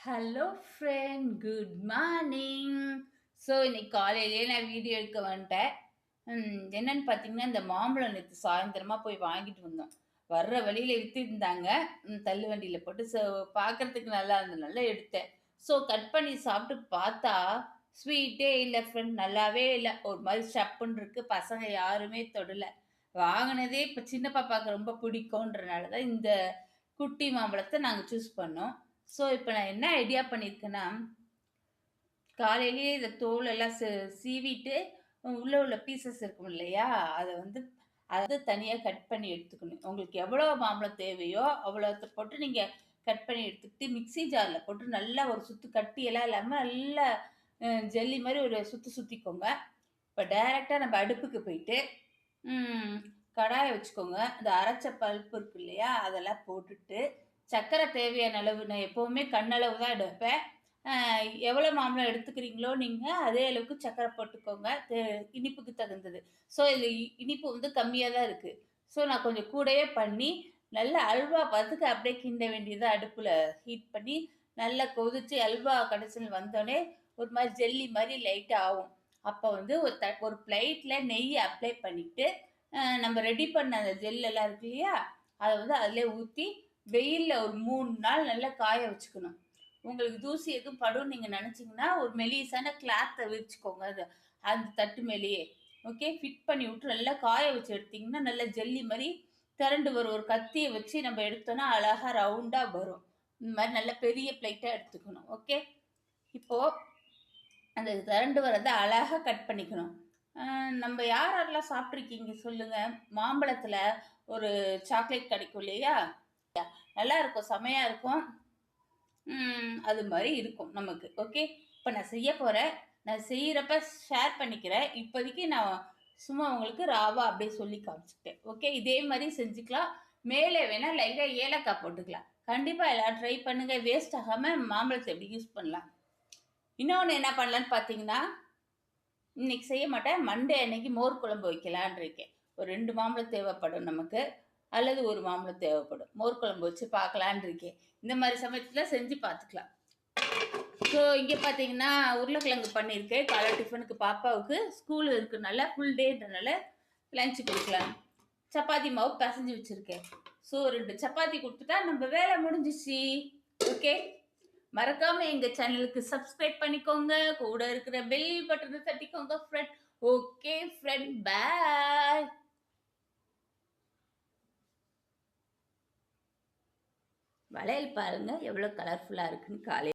Hello friend, good morning. So இன்னைக்கு காலையிலேயே நான் வீடியோ எடுக்க வந்துட்டேன். என்னன்னு பார்த்தீங்கன்னா, இந்த மாம்பழம் நேற்று சாயந்தரமாக போய் வாங்கிட்டு வந்தோம். வர்ற வழியில் விற்றுருந்தாங்க. தள்ளு வண்டியில் போட்டு. ஸோ பார்க்குறதுக்கு நல்லா இருந்ததுனால எடுத்தேன். ஸோ கட் பண்ணி சாப்பிட்டு பார்த்தா ஸ்வீட்டே இல்லை ஃப்ரெண்ட், நல்லாவே இல்லை. ஒரு மாதிரி சப்புன்னு இருக்கு. பசங்க யாருமே தொடலை. வாங்கினதே இப்போ சின்ன பாப்பாவுக்கு ரொம்ப பிடிக்கும்ன்றனால தான் இந்த குட்டி மாம்பழத்தை நாங்கள் சூஸ் பண்ணோம். ஸோ இப்போ நான் என்ன ஐடியா பண்ணியிருக்கேன்னா, காலையிலேயே இத தோல் எல்லாம் சீவிட்டு, உள்ள உள்ள பீசஸ் இருக்கும் இல்லையா? அத தனியா கட் பண்ணி எடுத்துக்கணும். உங்களுக்கு எவ்வளோ மாம்பழம் தேவையோ, அவ்வளோத்த போட்டு நீங்க கட் பண்ணி எடுத்துக்கிட்டு, மிக்ஸி ஜார்ல போட்டு நல்லா ஒரு சுத்து கட்டியெல்லாம் இல்லாம நல்லா ஜெல்லி மாரி ஒரு சுத்து சுத்திக்கோங்க. இப்ப டைரக்ட்டா நம்ம அடுப்புக்கு போயிட்டு, ம் கடாய வச்சுக்கோங்க. இந்த அரைச்ச பல்ப் இருக்கு இல்லையா? அதெல்லாம் போட்டுட்டு, சர்க்கரை தேவையான அளவு நான் எப்பவுமே கண்ணளவு தான் எடுப்பேன். அ எவ்வளோ மாம்பழம் எடுத்துக்கிறீங்களோ நீங்க, அதே அளவுக்கு சர்க்கரை போட்டுக்கோங்க. இனிப்புக்கு தகுந்தது. ஸோ இது இனிப்பு கம்மியா தான் இருக்கு. ஸோ நான் கொஞ்சம் கூடவே பண்ணி, நல்ல அல்வா பதத்துக்கு அப்படியே கிண்ட வேண்டியது அடுப்புல ஹீட் பண்ணி, நல்லா கொதிச்சு அல்வா கடைசில வந்தோனே, ஒரு மாரி ஜெல்லி மாரி லைட்டா ஆவும். அப்ப ஒரு பிளேட்ல நெய் அப்ளை பண்ணிட்டு, நம்ம ரெடி பண்ண அந்த ஜெல் எல்லாம் இருக்கு இல்லையா? அத அதிலயே ஊத்தி, வெயில்ல ஒரு 3 நாள் நல்லா காய வச்சுக்கணும். உங்களுக்கு தூசி எதுவும் படும்னு நீங்க நினைச்சீங்கன்னா, ஒரு மெலிசான கிளாத்த விரிச்சுக்கோங்க. அந்த தட்டு மேலேயே. ஓகே. ஃபிட் பண்ணி விட்டு நல்லா காய வச்சு எடுத்தீங்கன்னா, நல்லா ஜெல்லி மாரி திரண்டு வரும். ஒரு கத்திய வச்சு நம்ம எடுத்தோம்னா, அழகா ரவுண்டா வரும். இந்த மாரி நல்ல பெரிய பிளேட்டா எடுத்துக்கணும். ஓகே. இப்போ அந்த திரண்டு வரத அழகா கட் பண்ணிக்கணும். நம்ம யார் யாரெல்லாம் சாப்பிட்ருக்கீங்க சொல்லுங்க? மாம்பழத்துல ஒரு சாக்லேட் கிடைக்கும் இல்லையா? நல்லா இருக்கும். செமையா இருக்கும். அது மாரி இருக்கும் நமக்கு. ஓகே. இப்ப நான் செய்ய போறேன். நான் செய்யறப்ப ஷேர் பண்ணிக்கிறேன். இப்போதைக்கு நான் சும்மா உங்களுக்கு ராவா அப்படியே சொல்லி காமிச்சுட்டேன். ஓகே. இதே மாரி செஞ்சுக்கலாம். மேலே வேணா லைட்டா ஏலக்காய் போட்டுக்கலாம். கண்டிப்பா எல்லாரும் ட்ரை பண்ணுங்க. வேஸ்ட் ஆகாம மாம்பழத்த எப்படி யூஸ் பண்ணலாம். இன்னொன்னு என்ன பண்ணலான்னு பார்த்தீங்கன்னா, இன்னைக்கு செய்ய மாட்டேன். மண்டே அன்னைக்கு மோர் குழம்பு வைக்கலான்னு இருக்கேன். ஒரு 2 மாம்பழம் தேவைப்படும் நமக்கு. அல்லது 1 மாம்பழம் தேவைப்படும். மோர் குழம்பு வச்சு பார்க்கலான்னு இருக்கேன். இந்த மாரி சமயத்துல செஞ்சு பார்த்துக்கலாம். ஸோ இங்க பார்த்தீங்கன்னா, உருளைக்கிழங்கு பண்ணியிருக்கேன். காலை டிஃபனுக்கு பாப்பாவுக்கு. ஸ்கூல் இருக்கனால ஃபுல் டேன்றனால லஞ்ச் குடுக்கலாம். சப்பாத்தி மாவு பெசஞ்சு வச்சிருக்கேன். ஸோ 2 சப்பாத்தி குடுத்துட்டா நம்ம வேலை முடிஞ்சிச்சு. ஓகே. மறக்காம எங்க சேனலுக்கு சப்ஸ்கிரைப் பண்ணிக்கோங்க. கூட இருக்கிற பெல் பட்டனை தட்டிக்கோங்க ஃப்ரெண்ட். ஓகே ஃப்ரெண்ட், பாய். வளையல் பாருங்க எவ்வளோ கலர்ஃபுல்லா இருக்குன்னு காலையில.